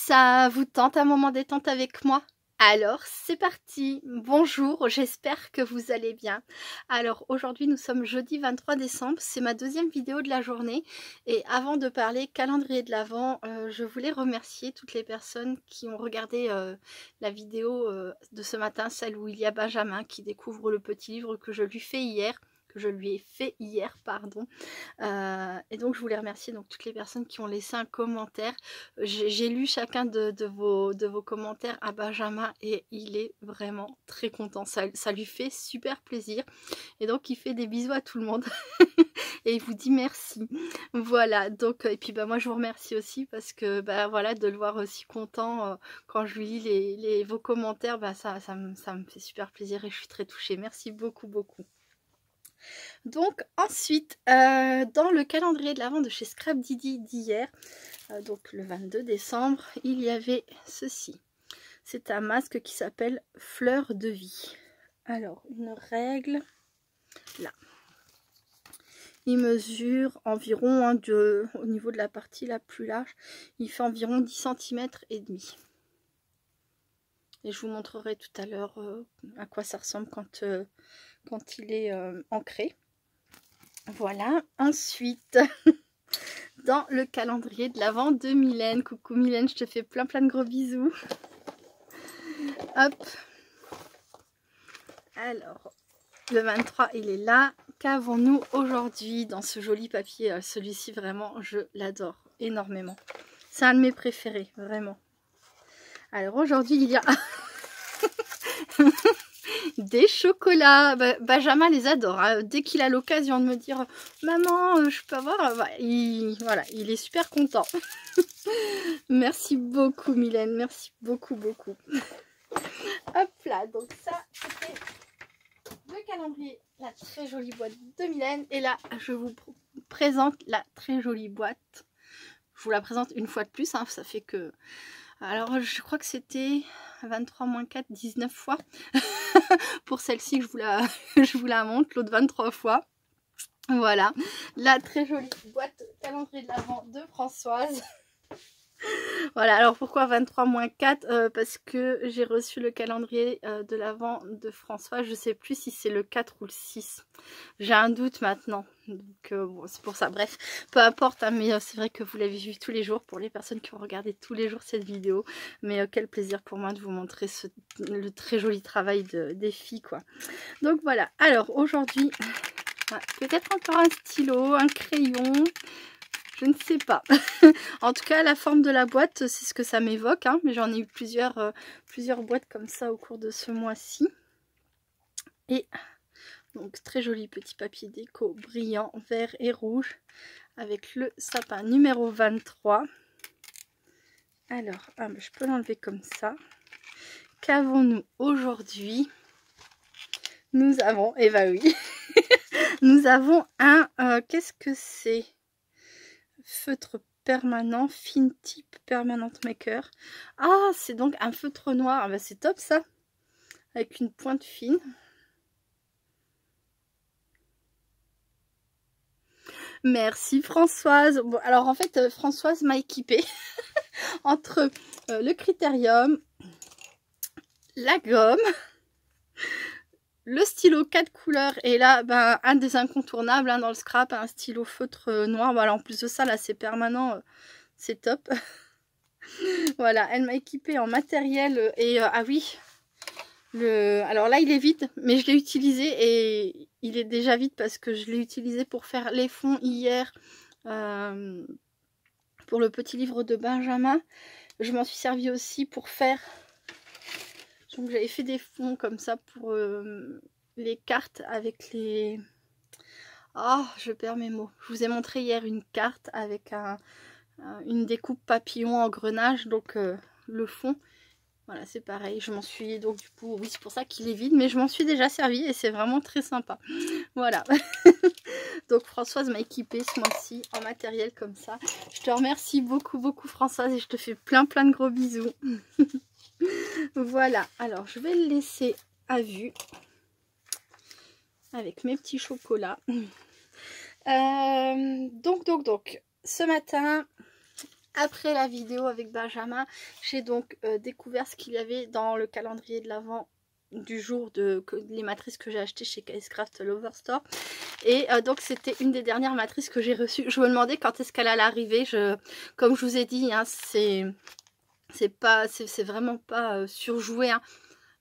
Ça vous tente un moment détente avec moi? Alors c'est parti. Bonjour, j'espère que vous allez bien. Alors aujourd'hui nous sommes jeudi 23 décembre, c'est ma deuxième vidéo de la journée et avant de parler calendrier de l'Avent, je voulais remercier toutes les personnes qui ont regardé la vidéo de ce matin, celle où il y a Benjamin qui découvre le petit livre que je lui ai fait hier, pardon. Et donc je voulais remercier donc toutes les personnes qui ont laissé un commentaire. J'ai lu chacun de vos commentaires à Benjamin et il est vraiment très content. Ça lui fait super plaisir. Et donc il fait des bisous à tout le monde et il vous dit merci. Voilà, donc et puis bah moi je vous remercie aussi parce que bah voilà, de le voir aussi content quand je lui lis vos commentaires, bah ça me fait super plaisir et je suis très touchée. Merci beaucoup. Donc ensuite, dans le calendrier de l'Avent de chez Scrap Didi d'hier, donc le 22 décembre, il y avait ceci. C'est un masque qui s'appelle Fleur de vie. Alors, une règle, là. Il mesure environ, au niveau de la partie la plus large, il fait environ 10 cm et demi. Et je vous montrerai tout à l'heure à quoi ça ressemble quand il est ancré. Voilà, ensuite, dans le calendrier de l'Avent de Mylène. Coucou Mylène, je te fais plein de gros bisous. Hop. Alors, le 23, il est là. Qu'avons-nous aujourd'hui dans ce joli papier? Celui-ci, vraiment, je l'adore énormément. C'est un de mes préférés, vraiment. Alors, aujourd'hui, il y a... des chocolats. Benjamin les adore, hein. Dès qu'il a l'occasion de me dire maman je peux avoir, voilà, il est super content. Merci beaucoup Mylène, merci beaucoup. Hop là, donc ça c'était le calendrier, la très jolie boîte de Mylène. Et là je vous présente la très jolie boîte. Je vous la présente une fois de plus, hein. Ça fait que... Alors je crois que c'était 23 moins 4, 19 fois. Pour celle-ci que je vous la montre, l'autre 23 fois. Voilà, la très jolie boîte calendrier de l'Avent de Françoise. Voilà, alors pourquoi 23 moins 4 parce que j'ai reçu le calendrier de l'Avent de François. Je sais plus si c'est le 4 ou le 6. J'ai un doute maintenant. Donc bon, c'est pour ça. Bref, peu importe, hein, mais c'est vrai que vous l'avez vu tous les jours pour les personnes qui ont regardé tous les jours cette vidéo. Mais quel plaisir pour moi de vous montrer le très joli travail des filles, quoi. Donc voilà, alors aujourd'hui, peut-être encore un stylo, un crayon... Je ne sais pas. En tout cas, la forme de la boîte, c'est ce que ça m'évoque. Hein, mais j'en ai eu plusieurs boîtes comme ça au cours de ce mois-ci. Et donc, très joli petit papier déco brillant, vert et rouge. Avec le sapin numéro 23. Alors, je peux l'enlever comme ça. Qu'avons-nous aujourd'hui? Nous avons, eh ben oui, nous avons un, qu'est-ce que c'est? Feutre permanent, fin type permanent maker. Ah, c'est donc un feutre noir. Bah, c'est top ça. Avec une pointe fine. Merci Françoise. Bon, alors en fait, Françoise m'a équipée entre le critérium, la gomme, le stylo 4 couleurs et là, un des incontournables hein, dans le scrap, un stylo feutre noir. Voilà, en plus de ça, là, c'est permanent, c'est top. Voilà, elle m'a équipée en matériel et ah oui, alors là, il est vide, mais je l'ai utilisé et il est déjà vide parce que je l'ai utilisé pour faire les fonds hier pour le petit livre de Benjamin. Je m'en suis servi aussi pour faire... Donc j'avais fait des fonds comme ça pour les cartes avec les... Oh, je perds mes mots. Je vous ai montré hier une carte avec une découpe papillon engrenage, donc le fond. Voilà, c'est pareil. Je m'en suis... Donc du coup, oui, c'est pour ça qu'il est vide, mais je m'en suis déjà servi et c'est vraiment très sympa. Voilà. Donc Françoise m'a équipée ce mois-ci en matériel comme ça. Je te remercie beaucoup Françoise et je te fais plein de gros bisous. Voilà, alors je vais le laisser à vue avec mes petits chocolats. Donc, ce matin, Après la vidéo avec Benjamin, j'ai donc découvert ce qu'il y avait dans le calendrier de l'Avent du jour les matrices que j'ai achetées chez Casekraft Loverstore. Et donc c'était une des dernières matrices que j'ai reçues. Je me demandais quand est-ce qu'elle allait arriver. Comme je vous ai dit, hein, c'est vraiment pas surjoué. Hein.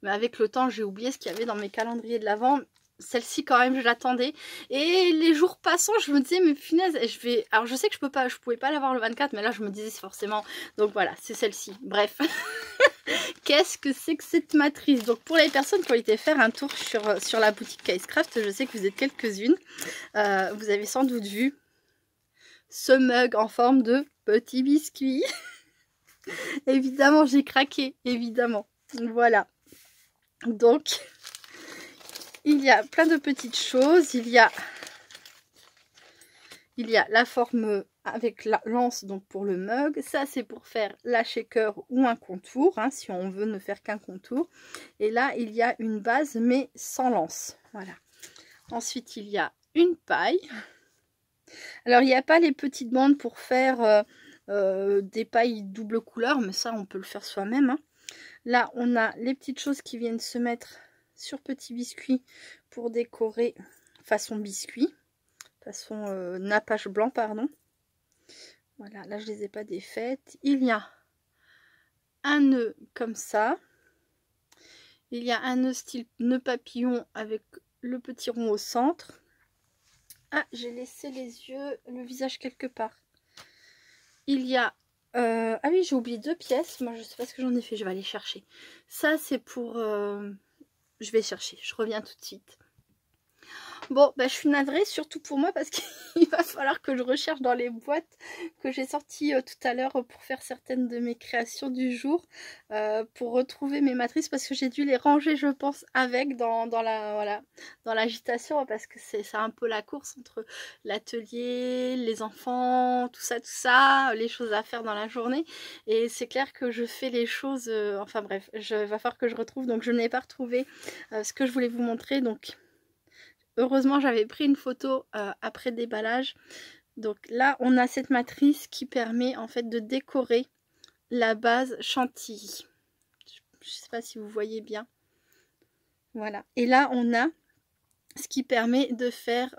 Mais avec le temps, j'ai oublié ce qu'il y avait dans mes calendriers de l'Avent. Celle-ci quand même je l'attendais et les jours passant je me disais mais punaise alors je sais que je pouvais pas l'avoir le 24 mais là je me disais forcément donc voilà c'est celle-ci. Bref. Qu'est-ce que c'est que cette matrice? Donc pour les personnes qui ont été faire un tour sur la boutique Casekraft, je sais que vous êtes quelques-unes, vous avez sans doute vu ce mug en forme de petit biscuit. Évidemment j'ai craqué, évidemment. Voilà. Donc il y a plein de petites choses. Il y a la forme avec la lance donc pour le mug. Ça c'est pour faire la shaker ou un contour, hein, si on veut ne faire qu'un contour. Et là il y a une base mais sans lance. Voilà. Ensuite il y a une paille. Alors il n'y a pas les petites bandes pour faire des pailles double couleur, mais ça on peut le faire soi-même. Hein. Là on a les petites choses qui viennent se mettre sur petit biscuit pour décorer façon biscuit, façon nappage blanc pardon. Voilà, là je les ai pas défaites. Il y a un nœud comme ça. Il y a un nœud style nœud papillon avec le petit rond au centre. Ah, j'ai laissé le visage quelque part. Il y a ah oui, j'ai oublié 2 pièces. Moi je sais pas ce que j'en ai fait, je vais aller chercher. Ça c'est pour je vais chercher, je reviens tout de suite. Bon, bah, je suis navrée, surtout pour moi, parce qu'il va falloir que je recherche dans les boîtes que j'ai sorties tout à l'heure pour faire certaines de mes créations du jour, pour retrouver mes matrices, parce que j'ai dû les ranger, je pense, avec dans l'agitation, parce que c'est un peu la course entre l'atelier, les enfants, tout ça, les choses à faire dans la journée, et c'est clair que je fais les choses, enfin bref, va falloir que je retrouve, donc je n'ai pas retrouvé ce que je voulais vous montrer, donc... Heureusement, j'avais pris une photo après déballage. Donc là, on a cette matrice qui permet en fait de décorer la base chantilly. Je ne sais pas si vous voyez bien. Voilà. Et là, on a ce qui permet de faire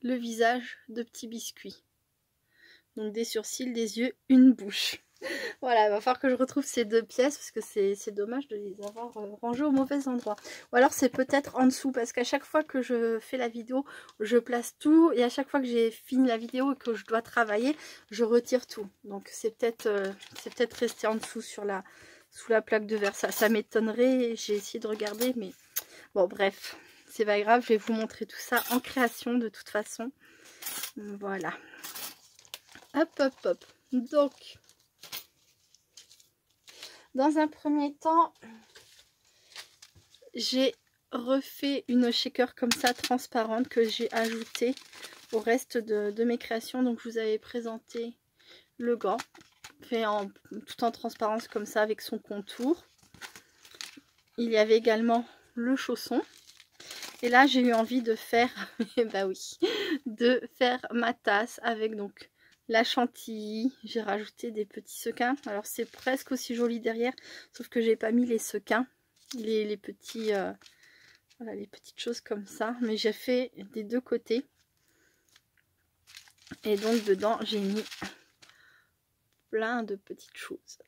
le visage de petit biscuit. Donc des sourcils, des yeux, une bouche. Voilà, il va falloir que je retrouve ces 2 pièces parce que c'est dommage de les avoir rangées au mauvais endroit. Ou alors c'est peut-être en dessous parce qu'à chaque fois que je fais la vidéo, je place tout et à chaque fois que j'ai fini la vidéo et que je dois travailler, je retire tout. Donc c'est peut-être resté en dessous sous la plaque de verre. Ça m'étonnerait, j'ai essayé de regarder mais bon bref, c'est pas grave, je vais vous montrer tout ça en création de toute façon. Voilà. Hop hop hop. Donc... Dans un premier temps, j'ai refait une shaker comme ça transparente que j'ai ajoutée au reste de mes créations. Donc je vous avais présenté le gant fait tout en transparence comme ça avec son contour. Il y avait également le chausson. Et là j'ai eu envie de faire, bah oui, de faire ma tasse avec donc la chantilly. J'ai rajouté des petits sequins. Alors c'est presque aussi joli derrière, sauf que j'ai pas mis les sequins, les petits, voilà, les petites choses comme ça. Mais j'ai fait des 2 côtés. Et donc dedans j'ai mis plein de petites choses.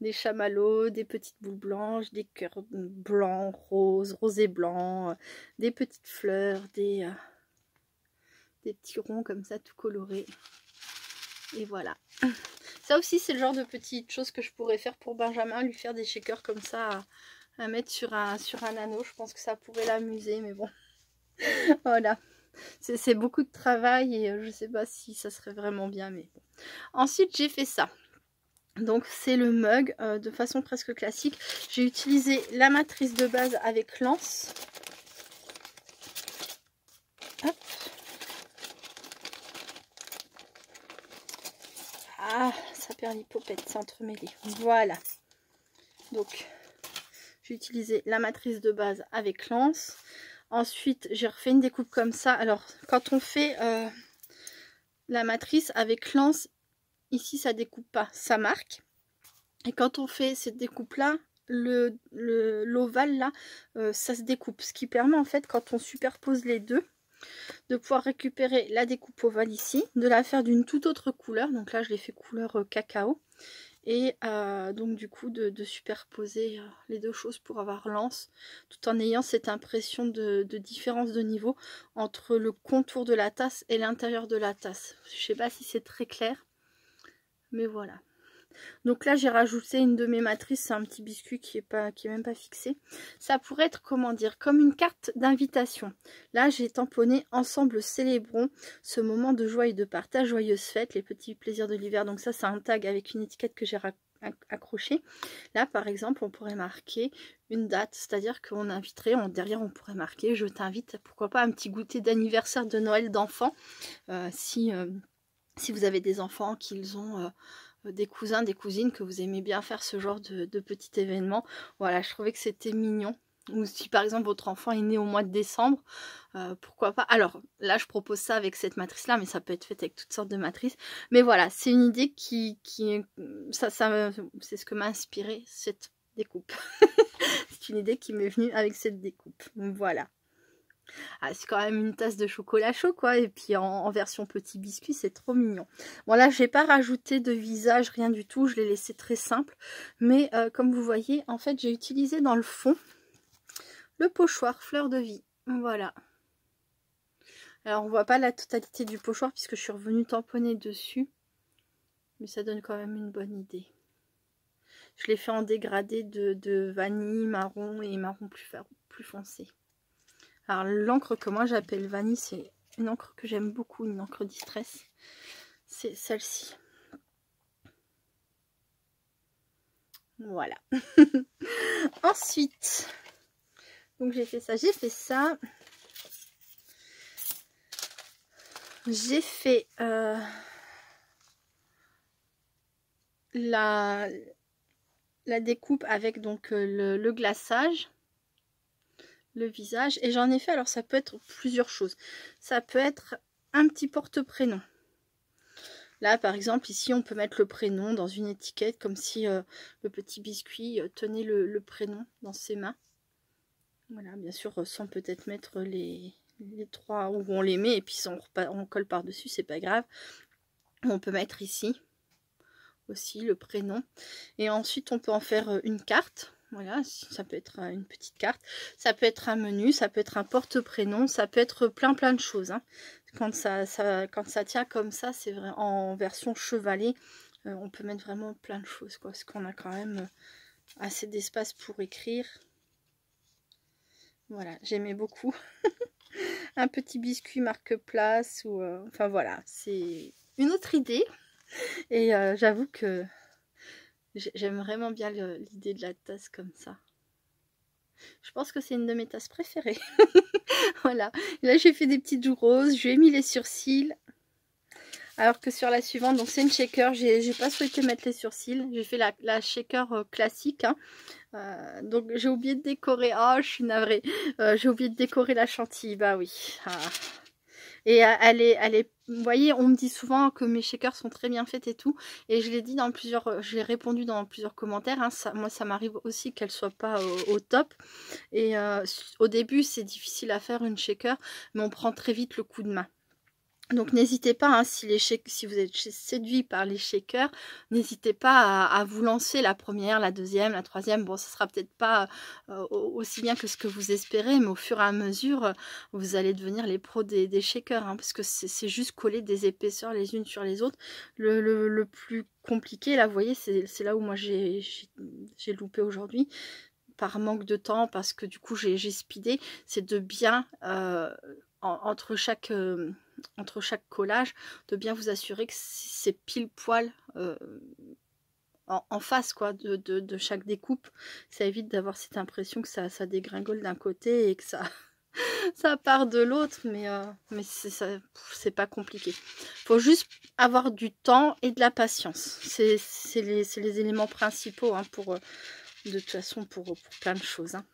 Des chamallows, des petites boules blanches, des cœurs blancs, roses, rosés blancs, des petites fleurs, des petits ronds comme ça tout colorés. Et voilà. Ça aussi c'est le genre de petites choses que je pourrais faire pour Benjamin, lui faire des shakers comme ça à mettre sur un anneau. Je pense que ça pourrait l'amuser, mais bon. Voilà. C'est beaucoup de travail et je sais pas si ça serait vraiment bien, mais bon. Ensuite j'ai fait ça. Donc c'est le mug de façon presque classique. J'ai utilisé la matrice de base avec lance. Hop. Ah, ça perd l'hypopète, c'est entremêlé. Voilà. Donc j'ai utilisé la matrice de base avec lance. Ensuite j'ai refait une découpe comme ça. Alors quand on fait la matrice avec l'anse, ici ça découpe pas, ça marque. Et quand on fait cette découpe là, l'ovale là, ça se découpe. Ce qui permet en fait, quand on superpose les deux, de pouvoir récupérer la découpe ovale ici, de la faire d'une toute autre couleur. Donc là je l'ai fait couleur cacao. Et donc du coup de superposer les deux choses pour avoir l'anse, tout en ayant cette impression de différence de niveau entre le contour de la tasse et l'intérieur de la tasse. Je sais pas si c'est très clair, mais voilà. Donc là j'ai rajouté une de mes matrices, c'est un petit biscuit qui est même pas fixé. Ça pourrait être, comment dire, comme une carte d'invitation. Là j'ai tamponné ensemble célébrons ce moment de joie et de partage, joyeuse fête, les petits plaisirs de l'hiver. Donc ça c'est un tag avec une étiquette que j'ai accroché. Là par exemple on pourrait marquer une date, c'est-à-dire qu'on inviterait, derrière on pourrait marquer je t'invite, pourquoi pas un petit goûter d'anniversaire de Noël d'enfant, si vous avez des enfants, qu'ils ont des cousins, des cousines, que vous aimez bien faire ce genre de petit événement. Voilà, je trouvais que c'était mignon. Ou si par exemple votre enfant est né au mois de décembre, pourquoi pas. Alors là je propose ça avec cette matrice là, mais ça peut être fait avec toutes sortes de matrices. Mais voilà, c'est une idée c'est ce que m'a inspiré cette découpe. C'est une idée qui m'est venue avec cette découpe. Voilà. Ah, c'est quand même une tasse de chocolat chaud quoi, et puis en version petit biscuit, c'est trop mignon. Bon là j'ai pas rajouté de visage, rien du tout, je l'ai laissé très simple, mais comme vous voyez en fait j'ai utilisé dans le fond le pochoir fleur de vie. Voilà, alors on voit pas la totalité du pochoir puisque je suis revenue tamponner dessus, mais ça donne quand même une bonne idée. Je l'ai fait en dégradé de vanille, marron et marron plus foncé. Alors l'encre que moi j'appelle vanille, c'est une encre que j'aime beaucoup, une encre distress. C'est celle-ci. Voilà. Ensuite, donc j'ai fait ça, j'ai fait ça. J'ai fait la découpe avec donc le glaçage, le visage, et j'en ai fait, alors ça peut être plusieurs choses. Ça peut être un petit porte-prénom. Là par exemple ici on peut mettre le prénom dans une étiquette comme si le petit biscuit tenait le prénom dans ses mains. Voilà, bien sûr sans peut-être mettre les trois où on les met et puis on colle par dessus, c'est pas grave. On peut mettre ici aussi le prénom, et ensuite on peut en faire une carte. Voilà, ça peut être une petite carte, ça peut être un menu, ça peut être un porte-prénom, ça peut être plein de choses hein. Quand ça tient comme ça, c'est vrai, en version chevalet, on peut mettre vraiment plein de choses quoi, parce qu'on a quand même assez d'espace pour écrire. Voilà, j'aimais beaucoup. Un petit biscuit marque place, ou enfin voilà, c'est une autre idée. Et j'avoue que j'aime vraiment bien l'idée de la tasse comme ça. Je pense que c'est une de mes tasses préférées. Voilà. Et là j'ai fait des petites joues roses, je lui ai mis les sourcils. Alors que sur la suivante, donc c'est une shaker, j'ai pas souhaité mettre les sourcils. J'ai fait la shaker classique. Hein. Donc j'ai oublié de décorer. Oh, je suis navrée. J'ai oublié de décorer la chantilly. Bah oui. Ah. Et elle est, vous voyez, on me dit souvent que mes shakers sont très bien faites et tout. Et je l'ai dit dans plusieurs, j'ai répondu dans plusieurs commentaires. Hein, moi, ça m'arrive aussi qu'elle soit pas au top. Et au début, c'est difficile à faire une shaker, mais on prend très vite le coup de main. Donc n'hésitez pas, hein, si vous êtes séduit par les shakers, n'hésitez pas à vous lancer la première, la deuxième, la troisième. Bon, ça sera peut-être pas aussi bien que ce que vous espérez, mais au fur et à mesure, vous allez devenir les pros des shakers, hein, parce que c'est juste coller des épaisseurs les unes sur les autres. Le plus compliqué, là, vous voyez, c'est là où moi j'ai loupé aujourd'hui, par manque de temps, parce que du coup j'ai speedé, c'est de bien, entre chaque collage, de bien vous assurer que c'est pile poil en face quoi de chaque découpe. Ça évite d'avoir cette impression que ça dégringole d'un côté et que ça ça part de l'autre, mais c'est pas compliqué. Faut juste avoir du temps et de la patience. C'est les éléments principaux hein, de toute façon pour plein de choses. Hein.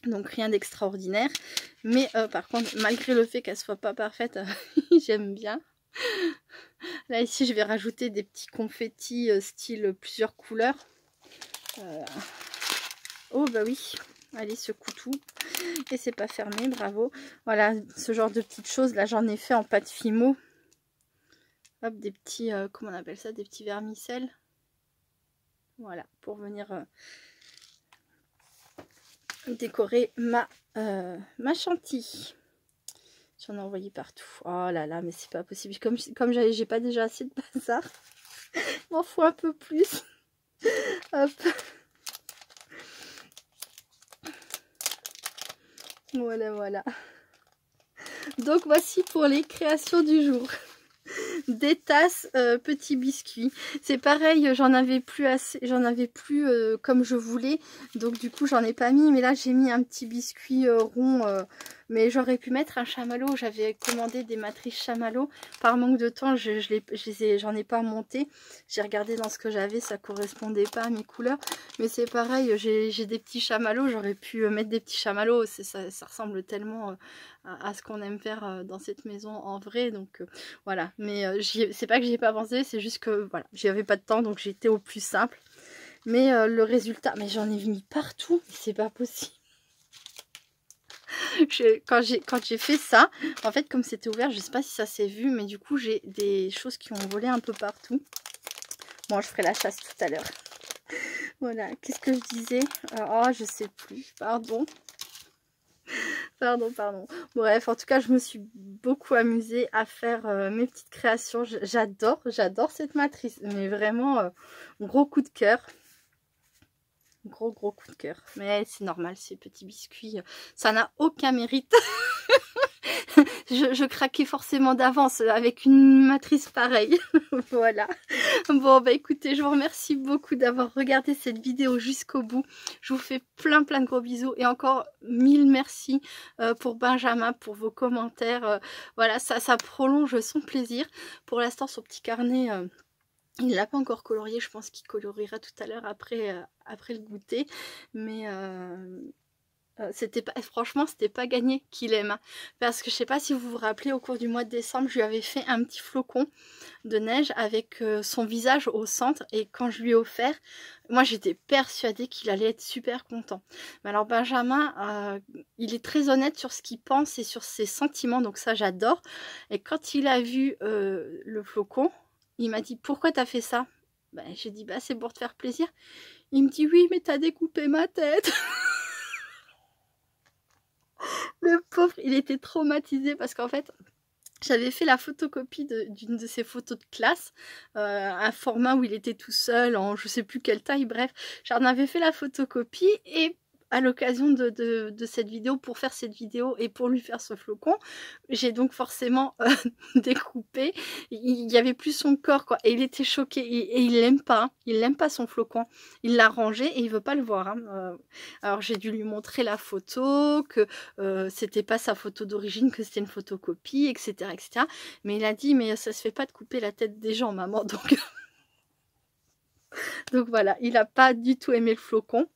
Donc rien d'extraordinaire, mais par contre malgré le fait qu'elle soit pas parfaite, j'aime bien. Là, ici, je vais rajouter des petits confettis style plusieurs couleurs. Oh, bah oui. Allez, secoue tout. Et c'est pas fermé, bravo. Voilà, ce genre de petites choses. Là, j'en ai fait en pâte Fimo. Hop, des petits, comment on appelle ça? Des petits vermicelles. Voilà, pour venir décorer ma chantilly. J'en ai envoyé partout. Oh là là, mais c'est pas possible. Comme j'ai pas déjà assez de bazar, il m'en faut un peu plus. Hop. Voilà, voilà. Donc voici pour les créations du jour. Des tasses petits biscuits. C'est pareil, j'en avais plus assez, comme je voulais. Donc du coup j'en ai pas mis. Mais là j'ai mis un petit biscuit rond. Mais j'aurais pu mettre un chamallow. J'avais commandé des matrices chamallow. Par manque de temps, j'en ai pas monté. J'ai regardé dans ce que j'avais, ça correspondait pas à mes couleurs. Mais c'est pareil, j'ai des petits chamallows. J'aurais pu mettre des petits chamallows. Ça ressemble tellement à ce qu'on aime faire dans cette maison en vrai. Donc voilà. Mais c'est pas que j'y ai pas pensé, c'est juste que voilà, j'y avais pas de temps, donc j'étais au plus simple. Mais le résultat, mais j'en ai mis partout, c'est pas possible. Quand j'ai fait ça, en fait, comme c'était ouvert, je sais pas si ça s'est vu, mais du coup, j'ai des choses qui ont volé un peu partout. Bon, je ferai la chasse tout à l'heure. Voilà, qu'est-ce que je disais? Oh, je sais plus, pardon. Pardon. Bref, en tout cas, je me suis beaucoup amusée à faire mes petites créations. J'adore cette matrice. Mais vraiment, gros coup de cœur. Gros coup de cœur. Mais c'est normal, ces petits biscuits. Ça n'a aucun mérite. je craquais forcément d'avance avec une matrice pareille. Voilà. Bon, bah écoutez, je vous remercie beaucoup d'avoir regardé cette vidéo jusqu'au bout. Je vous fais plein de gros bisous. Et encore 1000 merci pour Benjamin, pour vos commentaires. Voilà, ça prolonge son plaisir. Pour l'instant, son petit carnet... il l'a pas encore colorié, je pense qu'il coloriera tout à l'heure après le goûter. Mais franchement, c'était pas gagné qu'il aime. Hein. Parce que je sais pas si vous vous rappelez, au cours du mois de décembre, je lui avais fait un petit flocon de neige avec son visage au centre. Et quand je lui ai offert, moi j'étais persuadée qu'il allait être super content. Mais alors Benjamin, il est très honnête sur ce qu'il pense et sur ses sentiments. Donc ça, j'adore. Et quand il a vu le flocon, il m'a dit, pourquoi t'as fait ça? Ben, j'ai dit, bah c'est pour te faire plaisir. Il me dit, oui, mais t'as découpé ma tête. Le pauvre, il était traumatisé parce qu'en fait, j'avais fait la photocopie d'une de ses photos de classe, un format où il était tout seul, en je sais plus quelle taille, bref. J'en avais fait la photocopie et à l'occasion de cette vidéo, pour faire cette vidéo et pour lui faire ce flocon, j'ai donc forcément découpé. Il n'y avait plus son corps, quoi. Et il était choqué. Et il l'aime pas. Hein. Il l'aime pas, son flocon. Il l'a rangé et il veut pas le voir. Hein. Alors j'ai dû lui montrer la photo, que c'était pas sa photo d'origine, que c'était une photocopie, etc., etc. Mais il a dit, mais ça se fait pas de couper la tête des gens, maman. Donc voilà, il n'a pas du tout aimé le flocon.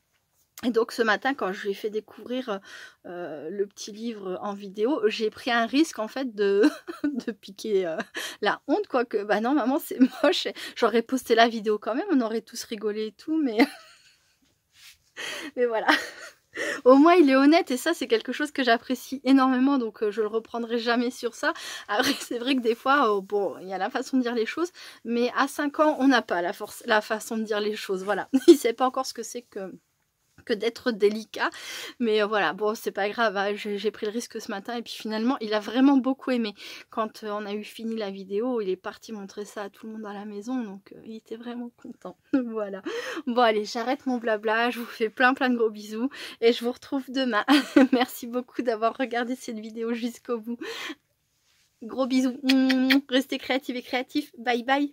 Et donc ce matin, quand je lui ai fait découvrir le petit livre en vidéo, j'ai pris un risque en fait de piquer la honte, quoi. Que bah non maman, c'est moche. J'aurais posté la vidéo quand même, on aurait tous rigolé et tout, mais mais voilà. Au moins il est honnête et ça c'est quelque chose que j'apprécie énormément, donc je le reprendrai jamais sur ça. Après c'est vrai que des fois, bon, il y a la façon de dire les choses, mais à 5 ans on n'a pas la façon de dire les choses, voilà. Il sait pas encore ce que c'est que d'être délicat, mais voilà, bon c'est pas grave, hein, j'ai pris le risque ce matin et puis finalement il a vraiment beaucoup aimé. Quand on a eu fini la vidéo, il est parti montrer ça à tout le monde à la maison, donc il était vraiment content. Voilà, bon allez, j'arrête mon blabla, je vous fais plein de gros bisous et je vous retrouve demain. Merci beaucoup d'avoir regardé cette vidéo jusqu'au bout. Gros bisous, restez créatifs et créatifs, bye bye.